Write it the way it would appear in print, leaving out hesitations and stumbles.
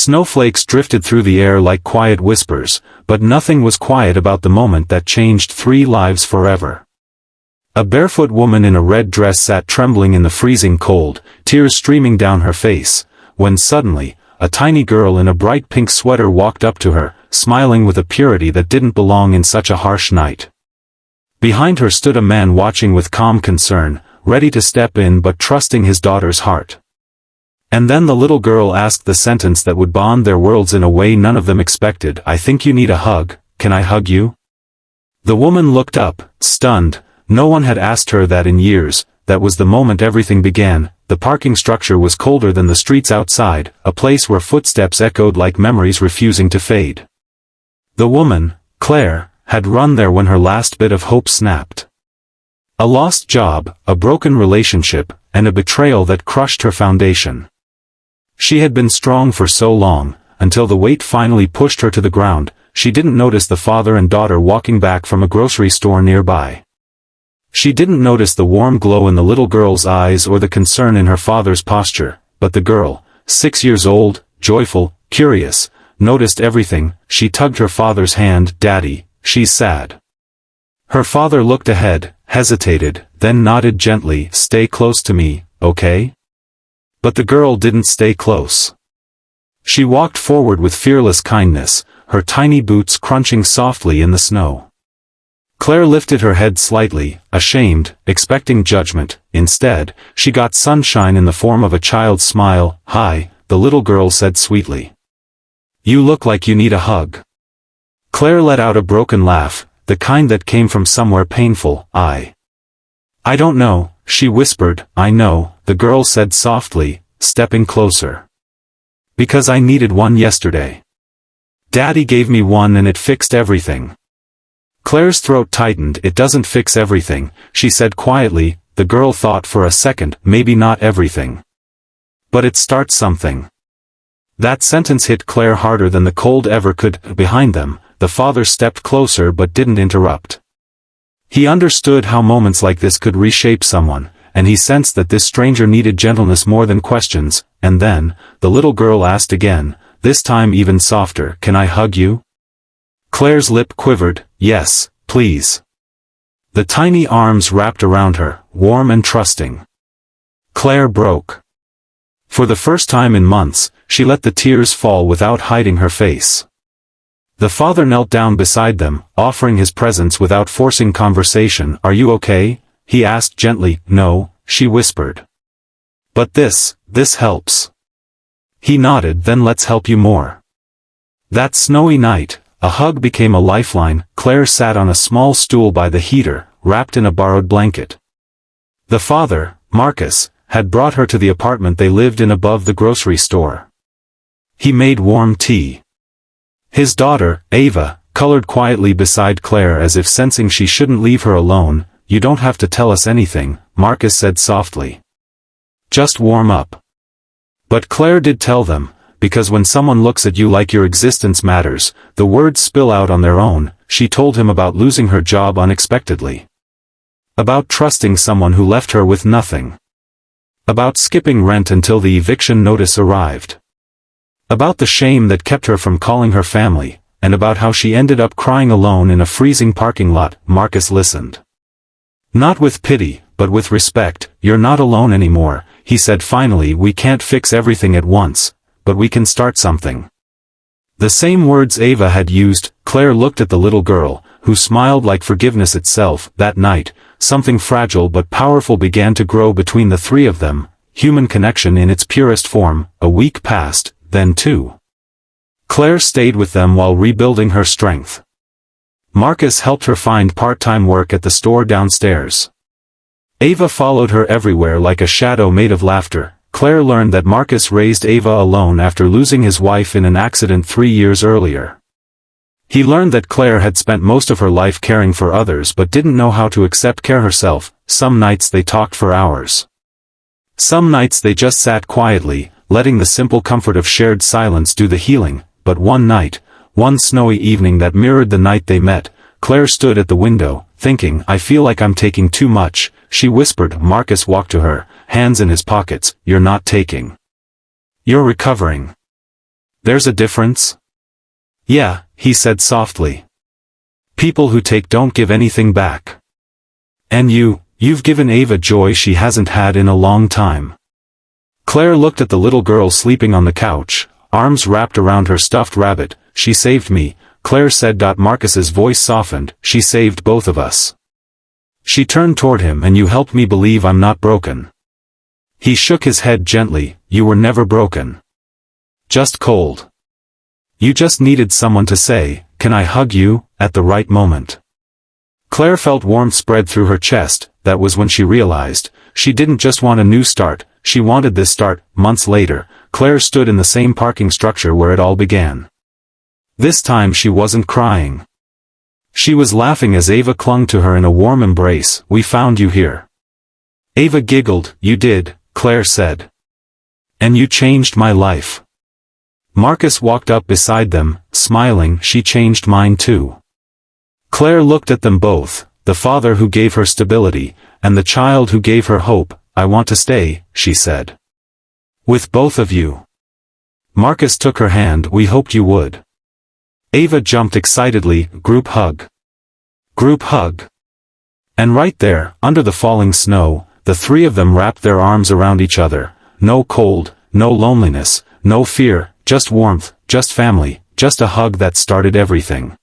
Snowflakes drifted through the air like quiet whispers, but nothing was quiet about the moment that changed 3 lives forever. A barefoot woman in a red dress sat trembling in the freezing cold, tears streaming down her face, when suddenly, a tiny girl in a bright pink sweater walked up to her, smiling with a purity that didn't belong in such a harsh night. Behind her stood a man watching with calm concern, ready to step in but trusting his daughter's heart. And then the little girl asked the sentence that would bond their worlds in a way none of them expected. "I think you need a hug, can I hug you?" The woman looked up, stunned. No one had asked her that in years. That was the moment everything began. The parking structure was colder than the streets outside, a place where footsteps echoed like memories refusing to fade. The woman, Claire, had run there when her last bit of hope snapped. A lost job, a broken relationship, and a betrayal that crushed her foundation. She had been strong for so long, until the weight finally pushed her to the ground. She didn't notice the father and daughter walking back from a grocery store nearby. She didn't notice the warm glow in the little girl's eyes or the concern in her father's posture, but the girl, 6 years old, joyful, curious, noticed everything. She tugged her father's hand. "Daddy, she's sad." Her father looked ahead, hesitated, then nodded gently. "Stay close to me, okay?" But the girl didn't stay close. She walked forward with fearless kindness, her tiny boots crunching softly in the snow. Claire lifted her head slightly, ashamed, expecting judgment. Instead, she got sunshine in the form of a child's smile. "Hi," the little girl said sweetly. "You look like you need a hug." Claire let out a broken laugh, the kind that came from somewhere painful. I don't know," she whispered. "I know," the girl said softly, stepping closer. "Because I needed one yesterday. Daddy gave me one and it fixed everything." Claire's throat tightened. "It doesn't fix everything," she said quietly. The girl thought for a second. Maybe not everything. But it starts something. That sentence hit Claire harder than the cold ever could. Behind them, the father stepped closer but didn't interrupt. He understood how moments like this could reshape someone, and he sensed that this stranger needed gentleness more than questions. And then, the little girl asked again, this time even softer, "Can I hug you?" Claire's lip quivered. "Yes, please." The tiny arms wrapped around her, warm and trusting. Claire broke. For the first time in months, she let the tears fall without hiding her face. The father knelt down beside them, offering his presence without forcing conversation. "Are you okay?" he asked gently. "No," she whispered. "But this helps." He nodded. "Then let's help you more." That snowy night, a hug became a lifeline. Claire sat on a small stool by the heater, wrapped in a borrowed blanket. The father, Marcus, had brought her to the apartment they lived in above the grocery store. He made warm tea. His daughter, Ava, colored quietly beside Claire as if sensing she shouldn't leave her alone. "You don't have to tell us anything," Marcus said softly. "Just warm up." But Claire did tell them, because when someone looks at you like your existence matters, the words spill out on their own. She told him about losing her job unexpectedly. About trusting someone who left her with nothing. About skipping rent until the eviction notice arrived. About the shame that kept her from calling her family, and about how she ended up crying alone in a freezing parking lot. Marcus listened. Not with pity, but with respect. "You're not alone anymore," he said finally. "We can't fix everything at once, but we can start something." The same words Ava had used. Claire looked at the little girl, who smiled like forgiveness itself. That night, something fragile but powerful began to grow between the three of them, human connection in its purest form. A week passed, then 2. Claire stayed with them while rebuilding her strength. Marcus helped her find part-time work at the store downstairs. Ava followed her everywhere like a shadow made of laughter. Claire learned that Marcus raised Ava alone after losing his wife in an accident 3 years earlier. He learned that Claire had spent most of her life caring for others but didn't know how to accept care herself. Some nights they talked for hours. Some nights they just sat quietly, letting the simple comfort of shared silence do the healing. But one night, one snowy evening that mirrored the night they met, Claire stood at the window, thinking, "I feel like I'm taking too much," she whispered. Marcus walked to her, hands in his pockets. "You're not taking. You're recovering." There's a difference? Yeah, he said softly. People who take don't give anything back. And you've given Ava joy she hasn't had in a long time. Claire looked at the little girl sleeping on the couch, arms wrapped around her stuffed rabbit. She saved me, Claire said. Marcus's voice softened. She saved both of us. She turned toward him. And you helped me believe I'm not broken. He shook his head gently. You were never broken. Just cold. You just needed someone to say, "Can I hug you?" at the right moment. Claire felt warmth spread through her chest. That was when she realized, she didn't just want a new start, she wanted this start. Months later, Claire stood in the same parking structure where it all began. This time she wasn't crying. She was laughing as Ava clung to her in a warm embrace. We found you here. Ava giggled. You did, Claire said. And you changed my life. Marcus walked up beside them, smiling. She changed mine too. Claire looked at them both, the father who gave her stability, and the child who gave her hope. I want to stay, she said. With both of you. Marcus took her hand. We hoped you would. Ava jumped excitedly. Group hug. Group hug. And right there, under the falling snow, the three of them wrapped their arms around each other. No cold, no loneliness, no fear, just warmth, just family, just a hug that started everything.